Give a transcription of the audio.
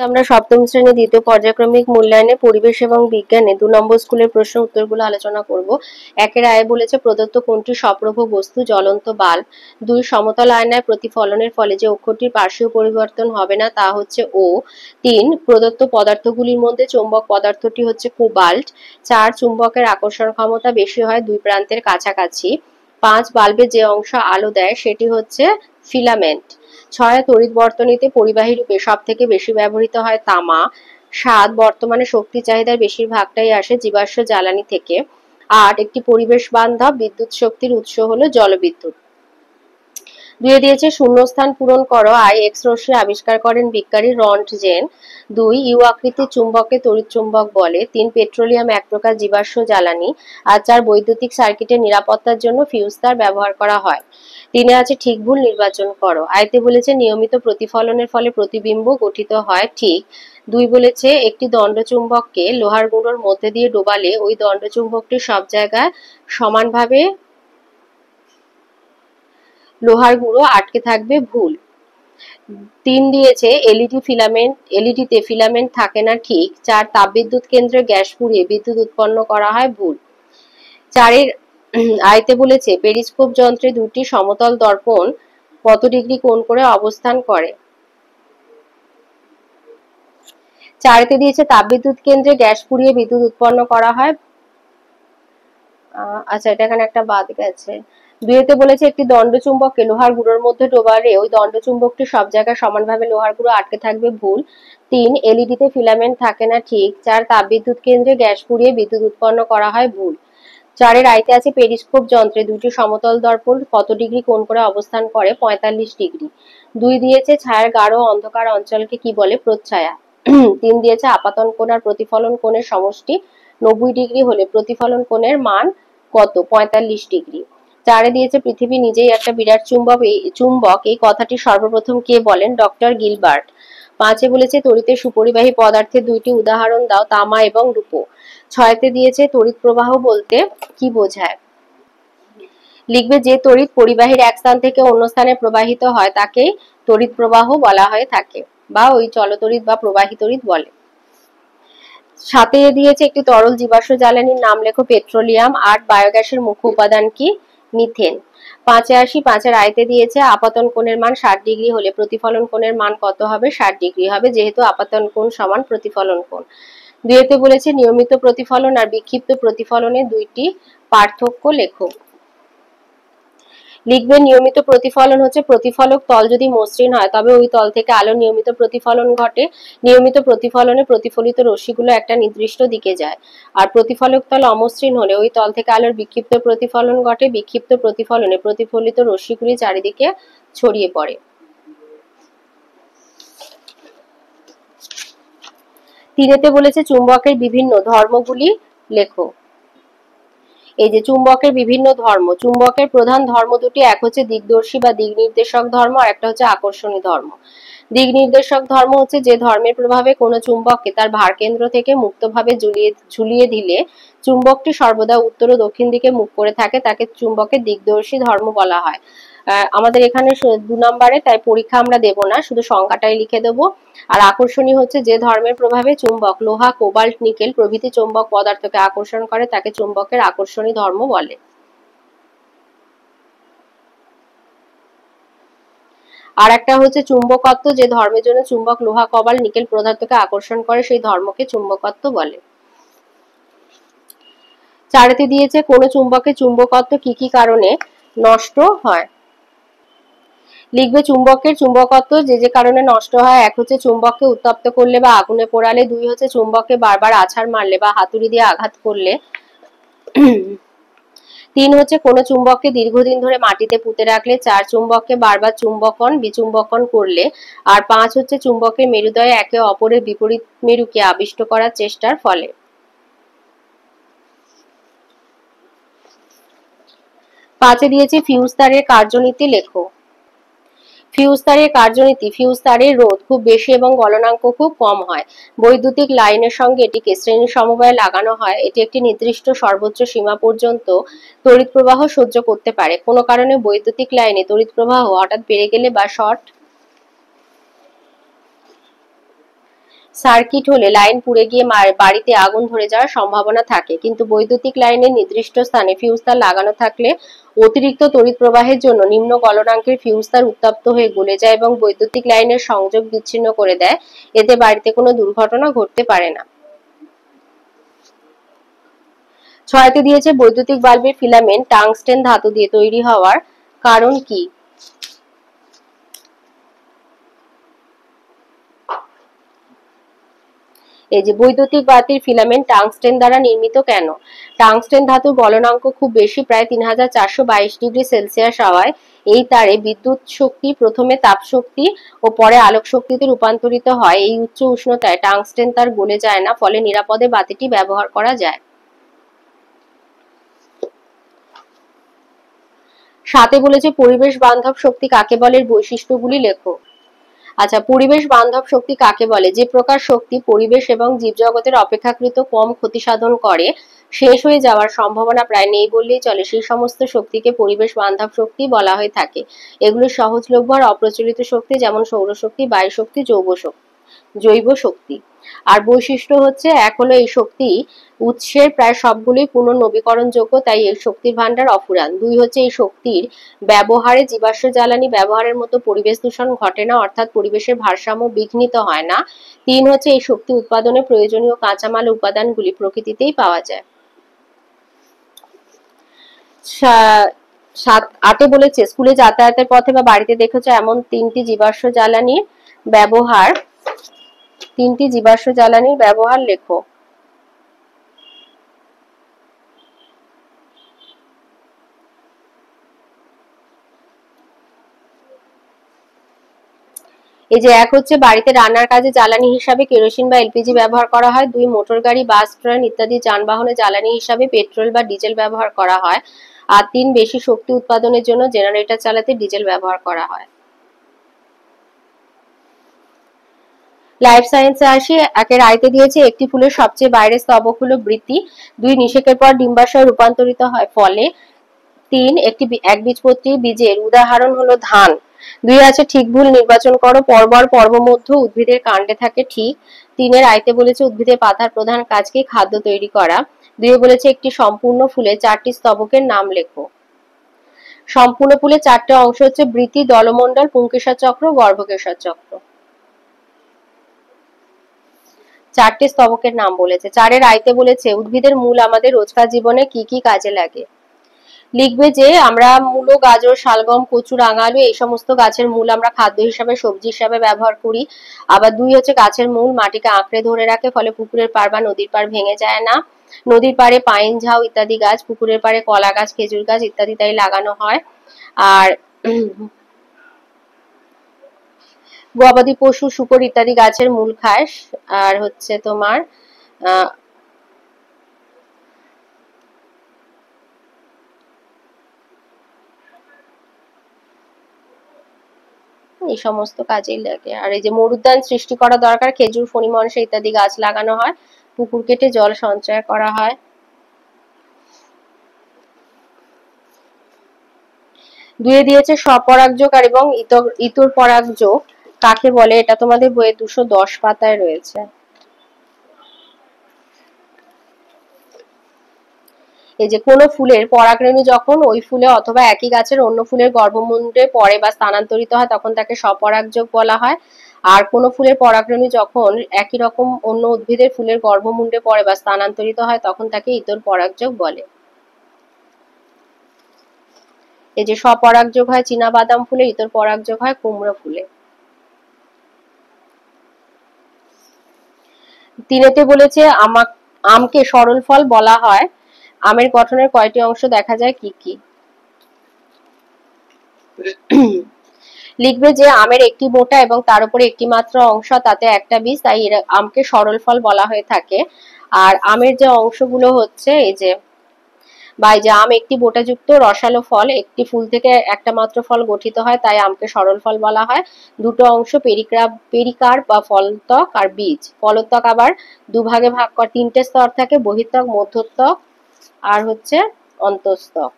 আমরা সপ্তম শ্রেণী দ্বিতীয় পর্যায়ক্রমিক মূল্যায়নে পরিবেশ এবং বিজ্ঞানে 2 নম্বর স্কুলের প্রশ্ন উত্তরগুলো আলোচনা করব। একের আয়ে বলেছে প্রদত্ত কোনটি সপ্রভ বস্তু জ্বলন্ত বাল্ব। 2 সমতল আয়নায় প্রতিফলনের ফলে যে অক্ষরটির পার্শ্বীয় পরিবর্তন হবে না তা হচ্ছে ও। 3 প্রদত্ত পদার্থগুলির মধ্যে চৌম্বক পদার্থটি হচ্ছে কোবাল্ট। 4 চুম্বকের আকর্ষণ ক্ষমতা বেশি হয় দুই প্রান্তের কাছাকাছি। 5 বাল্বের যে অংশ আলো দেয় সেটি হচ্ছে ফিলামেন্ট। 6 তড়িৎ বর্তনীতে পরিবাহী রূপে সব থেকে বেশি ব্যবহৃত হয় তামা। 7 বর্তমানে শক্তি চাহিদার বেশিরভাগটাই আসে জীবাশ্ম জ্বালানি থেকে। 8 একটি পরিবেশ বান্ধব বিদ্যুৎ শক্তির উৎস হলো জলবিদ্যুৎ। 2 দিয়েছে শূন্যস্থান পূরণ করো। আই এক্স রশ্মি আবিষ্কার করেন বিজ্ঞানী রন্টজেন। 2 ইউ আকৃতির চুম্বককে তড়িৎ চুম্বক বলে। 3 পেট্রোলিয়াম এক প্রকার জীবাশ্ম জ্বালানি। আর 4 বৈদ্যুতিক সার্কিটের নিরাপত্তার জন্য ফিউজ তার ব্যবহার করা হয়। 3 আছে ঠিক ভুল নির্বাচন করো। আইতে বলেছে নিয়মিত প্রতিফলনের ফলে প্রতিবিম্ব গঠিত হয় ঠিক। 2 বলেছে একটি দণ্ডচুম্বককে লোহার গুঁড়োর মধ্যে দিয়ে ডোবালে ওই দণ্ডচুম্বকটি সব জায়গায় সমানভাবে লোহার গুঁড়ো আটকে থাকবে ভুল। 3 দিয়েছে এলইডিতে ফিলামেন্ট থাকে না ঠিক। 4 তাপবিদ্যুৎ কেন্দ্রে গ্যাস পুড়িয়ে বিদ্যুৎ উৎপন্ন করা হয় ভুল। 4 এর আয়তে বলেছে পেরিস্কোপ যন্ত্রে দুটি সমতল দর্পণ কত ডিগ্রি কোণ করে অবস্থান করে। 4 তে দিয়েছে তাপবিদ্যুৎ কেন্দ্রে গ্যাস পুড়িয়ে বিদ্যুৎ উৎপন্ন করা হয়। আচ্ছা এটা এখানে একটা বাদ গেছে। 2 তে বলেছে একটি দণ্ডচুম্বককে লোহার গুঁড়োর মধ্যে ডোবালে ওই দণ্ডচুম্বকটি সব জায়গায় সমানভাবে লোহার গুঁড়ো আটকে থাকবে ভুল। 3 এলইডিতে ফিলামেন্ট থাকে না ঠিক। 4 তাপবিদ্যুৎ কেন্দ্রে গ্যাস পুড়িয়ে বিদ্যুৎ উৎপন্ন করা হয় ভুল। 4 এর আইতে আছে পেরিস্কোপ যন্ত্রে দুটি সমতল দর্পণ কত ডিগ্রি কোণ করে অবস্থান করে 45 ডিগ্রি। 2 দিয়েছে ছায়ার গাঢ় অন্ধকার অঞ্চলকে কি বলে প্রচ্ছায়া। 3 দিয়েছে আপাতন কোণ আর প্রতিফলন কোণের সমষ্টি 90 ডিগ্রি হলে প্রতিফলন কোণের মান কত 45 ডিগ্রি। 4 দিয়েছে পৃথিবী নিজেই একটা বিরাট চুম্বক এই কথাটি সর্বপ্রথম কে বলেন ডক্টর গিলবার্ট। 5 বলেছে তড়িতের সুপরিবাহী পদার্থের দুইটি উদাহরণ দাও তামা এবং রূপো। 6 তে দিয়েছে তড়িৎ প্রবাহ বলতে কি বোঝায়। লিখবে যে তড়িৎ পরিবাহীর এক স্থান থেকে অন্য স্থানে প্রবাহিত হয় তাকেই তড়িৎ প্রবাহ বলা হয়ে থাকে বা ওই চলতড়িৎ বা প্রবাহী তড়িৎ বলে। 7 দিয়েছে একটি তরল জীবাশ্ম জ্বালানির নাম লেখো পেট্রোলিয়াম। 8 বায়োগ্যাসের মুখ্য উপাদান কি মিথেন। 5 আসি 5 এর আয়তে দিয়েছে আপাতন কোণের মান 60 ডিগ্রি হলে প্রতিফলন কোণের মান কত হবে 60 ডিগ্রি হবে যেহেতু আপাতন কোণ সমান প্রতিফলন কোণ। 2 তে বলেছে নিয়মিত প্রতিফলন আর বিক্ষিপ্ত প্রতিফলনের দুইটি পার্থক্য লেখো। লিখবে নিয়মিত প্রতিফলন হচ্ছে প্রতিফলক তল যদি মসৃণ হয় তবে ওই তল থেকে আলো নিয়মিত প্রতিফলন ঘটে। নিয়মিত প্রতিফলনে প্রতিফলিত রশ্মিগুলো একটা নির্দিষ্ট দিকে যায়। আর প্রতিফলক তল অমসৃণ হলে ওই তল থেকে আলোর বিক্ষিপ্ত প্রতিফলন ঘটে। বিক্ষিপ্ত প্রতিফলনে প্রতিফলিত রশ্মিগুলি চারিদিকে ছড়িয়ে পড়ে। 3 বলেছে চুম্বকের বিভিন্ন ধর্মগুলি লেখো। এই যে চুম্বকের বিভিন্ন ধর্ম, চুম্বকের প্রধান ধর্ম দুটি, এক হচ্ছে দিকদর্শী বা দিক নির্দেশক ধর্ম আর একটা হচ্ছে আকর্ষণী ধর্ম। দিক নির্দেশক ধর্ম হচ্ছে যে ধর্মের প্রভাবে কোনো চুম্বককে তার ভারকেন্দ্র থেকে মুক্তভাবে ঝুলিয়ে দিলে চুম্বকটি সর্বদা উত্তর ও দক্ষিণ দিকে মুখ করে থাকে তাকে চুম্বকের দিকদর্শী ধর্ম বলা হয়। আমাদের এখানে 2 নম্বরে তাই পরীক্ষা আমরা দেব না, শুধু সংখ্যাটাই লিখে দেব। আর আকর্ষণী হচ্ছে যে ধর্মের প্রভাবে চুম্বক লোহা কোবাল্ট নিকেল প্রভৃতি চুম্বক পদার্থকে আকর্ষণ করে তাকে চুম্বকের আকর্ষণী ধর্ম বলে। আর একটা হচ্ছে চুম্বকত্ব যে ধর্মের জন্য চুম্বক লোহা কোবাল্ট নিকেল পদার্থকে আকর্ষণ করে সেই ধর্মকে চুম্বকত্ব বলে। 4 দিয়েছে কোন চুম্বকের চুম্বকত্ব কি কি কারণে নষ্ট হয়। লিখবে চুম্বকের চুম্বকত্ব যে যে কারণে নষ্ট হয়, এক হচ্ছে চুম্বককে উত্তপ্ত করলে বা আগুনে পোড়ালে। 2 হচ্ছে চুম্বককে বারবার আছাড় মারলে বা হাতুড়ি দিয়ে আঘাত করলে। 3 হচ্ছে কোন চুম্বককে দীর্ঘদিন ধরে মাটিতে পুঁতে রাখলে। 4 চুম্বককে বারবার চুম্বকন বিচুম্বকন করলে। আর 5 হচ্ছে চুম্বকের মেরুদয়ে একে অপরের বিপরীত মেরুকে আবিষ্ট করার চেষ্টার ফলে। 5 দিয়েছে ফিউজ তারের কার্যনীতি লেখো। ফিউজ তারের কার্যনীতি, ফিউজ তারের রোধ খুব বেশি এবং গলনাঙ্ক খুব কম হয়। বৈদ্যুতিক লাইনের সঙ্গে এটিকে শ্রেণী সমবায়ে লাগানো হয়। এটি একটি নির্দিষ্ট সর্বোচ্চ সীমা পর্যন্ত তড়িৎ প্রবাহ সহ্য করতে পারে। কোনো কারণে বৈদ্যুতিক লাইনে তড়িৎ প্রবাহ হঠাৎ বেড়ে গেলে বা শর্ট সার্কিট হলে লাইন পুড়ে গিয়ে বাড়িতে আগুন ধরে যাওয়ার সম্ভাবনা থাকে, কিন্তু বৈদ্যুতিক লাইনের নির্দিষ্ট স্থানে ফিউজ তার লাগানো থাকলে অতিরিক্ত তড়িৎ প্রবাহের জন্য নিম্ন গলনাঙ্কের ফিউজ তার উত্তপ্ত হয়ে গলে যায় এবং বৈদ্যুতিক লাইনের সংযোগ বিচ্ছিন্ন করে দেয়। এতে বাড়িতে কোনো দুর্ঘটনা ঘটতে পারে না। 6তে দিয়েছে বৈদ্যুতিক বাল্বের ফিলামেন্ট টাংস্টেন ধাতু দিয়ে তৈরি হওয়ার কারণ কি? এই যে বৈদ্যুতিক বাতির ফিলামেন্ট টাংস্টেন দ্বারা নির্মিত কেন? টাংস্টেন ধাতুর গলনাঙ্ক খুব বেশি, প্রায় 3422 ডিগ্রি সেলসিয়াস হওয়ায় এই তারে বিদ্যুৎ শক্তি প্রথমে তাপ শক্তি ও পরে আলোক শক্তিতে রূপান্তরিত হয়। এই উচ্চ উষ্ণতায় টাংস্টেন তার গলে যায় না, ফলে নিরাপদে বাতিটি ব্যবহার করা যায়। 7 বলেছে পরিবেশ বান্ধব শক্তি কাকে বলে, বৈশিষ্ট্যগুলি লেখো। আচ্ছা, পরিবেশ বান্ধব শক্তি কাকে বলে? যে প্রকার শক্তি পরিবেশ এবং জীবজগতের অপেক্ষাকৃত কম ক্ষতি সাধন করে, শেষ হয়ে যাওয়ার সম্ভাবনা প্রায় নেই বললেই চলে, সেই সমস্ত শক্তিকে পরিবেশ বান্ধব শক্তি বলা হয়ে থাকে। এগুলো সহজলভ্য আর অপ্রচলিত শক্তি, যেমন সৌরশক্তি, বায়ু শক্তি, জৈব শক্তি। আর বৈশিষ্ট্য হচ্ছে, এক হলো এই শক্তি উৎসের প্রায় সবগুলোই পুনর্নবীকরণযোগ্য, তাই এই শক্তির ভান্ডার অফুরান। 2 হচ্ছে এই শক্তির ব্যবহারে জীবাশ্ম জ্বালানি ব্যবহারের মতো পরিবেশ দূষণ ঘটে না, অর্থাৎ পরিবেশের ভারসাম্য বিঘ্নিত হয় না। 3 হচ্ছে এই শক্তি উৎপাদনে প্রয়োজনীয় কাঁচামাল উপাদানগুলি প্রকৃতিতেই পাওয়া যায়। 8 বলেছে স্কুলে যাতায়াতের পথে বা বাড়িতে দেখেছো এমন তিনটি জীবাশ্ম জ্বালানির ব্যবহার লেখো। এই যে 1 হচ্ছে বাড়িতে রান্নার কাজে জ্বালানি হিসাবে কেরোসিন বা এলপিজি ব্যবহার করা হয়। 2 মোটর গাড়ি, বাস, ট্রেন ইত্যাদি যানবাহনে জ্বালানি হিসাবে পেট্রোল বা ডিজেল ব্যবহার করা হয়। আর 3 বেশি শক্তি উৎপাদনের জন্য জেনারেটর চালাতে ডিজেল ব্যবহার করা হয়। লাইফ সায়েন্সে আসি। 1 রাইতে দিয়েছে একটি ফুলের সবচেয়ে বাইরের স্তবক হলো বৃতি। 2 নিষেকের পর ডিম্বাশয়ে রূপান্তরিত হয় ফলে। 3 একবীজপত্রী বীজের উদাহরণ হলো ধান। 2 আছে ঠিক ভুল নির্বাচন করো। পর্বমধ্য উদ্ভিদের কাণ্ডে থাকে ঠিক। 3 এর আইতে বলেছে উদ্ভিদের পাতার প্রধান কাজ কি? খাদ্য তৈরি করা। 2 বলেছে একটি সম্পূর্ণ ফুলে 4টি স্তবকের নাম লেখো। সম্পূর্ণ ফুলে 4টে অংশ হচ্ছে বৃতি, দলমণ্ডল, পুংকেশর চক্র, গর্ভকেশর চক্র। 4টে স্তবকের নাম বলেছে। 4 এর আইতে বলেছে উদ্ভিদের মূল আমাদের রোজকার জীবনে কি কি কাজে লাগে। লিখবে যে আমরা মূলো, গাজর, শালগম, কচু, রাঙালু এই সমস্ত গাছের মূল আমরা খাদ্য হিসাবে, সবজি হিসাবে ব্যবহার করি। আবার 2 হচ্ছে গাছের মূল মাটিকে আঁকড়ে ধরে রাখে, ফলে পুকুরের পাড় বা নদীর পাড় ভেঙে যায় না। নদীর পাড়ে পাইন, ঝাউ ইত্যাদি গাছ, পুকুরের পাড়ে কলা গাছ, খেজুর গাছ ইত্যাদি তাই লাগানো হয়। আর গবাদি পশু, শূকর ইত্যাদি গাছের মূল খায়। আর হচ্ছে তোমার এই সমস্ত কাজেই লাগে। আর এই যে মরুদ্যান সৃষ্টি করা দরকার, খেজুর, ফণি, মনসা ইত্যাদি গাছ লাগানো হয়। পুকুর কেটে জল সঞ্চয় করা হয়। দুয়ে দিয়েছে স্বপরাগযোগ আর এবং ইতর পরাগযোগ কাকে বলে, এটা তোমাদের বইয়ে 210 পাতায় রয়েছে। এই যে কোনো ফুলের পরাগরেণু যখন ওই ফুলে অথবা একই গাছের অন্য ফুলের গর্ভমুণ্ডে পড়ে বা স্থানান্তরিত হয় তখন তাকে স্বপরাগযোগ বলা হয়। আর কোনো ফুলের পরাগরেণু যখন একই রকম অন্য উদ্ভিদের ফুলের গর্ভমুণ্ডে পড়ে বা স্থানান্তরিত হয় তখন তাকে ইতর পরাগযোগ বলে। এই যে স্বপরাগযোগ হয় চীনা বাদাম ফুলে, ইতর পরাগযোগ হয় কুমড়ো ফুলে। 3 বলেছে আমকে সরল ফল বলা হয়। আমের গঠনের কয়টি অংশ দেখা যায়, কি কি? লিখবে যে আমের একটি বোটা এবং তার উপরে একটি মাত্র অংশ, তাতে একটা বীজ, তাই আমকে সরল ফল বলা হয়ে থাকে। আর আমের যে অংশগুলো হচ্ছে এই যে আম একটি বোটাযুক্ত রসালো ফল, একটি ফুল থেকে একটা মাত্র ফল গঠিত হয়, তাই আমকে সরল ফল বলা হয়। দুটো অংশ পেরিকার্প বা ফলত্বক আর বীজ। ফলত্বক আবার দুভাগে ভাগ করে 3টে স্তর থাকে, বহিত্বক, মধ্যত্বক আর হচ্ছে অন্তঃস্তক।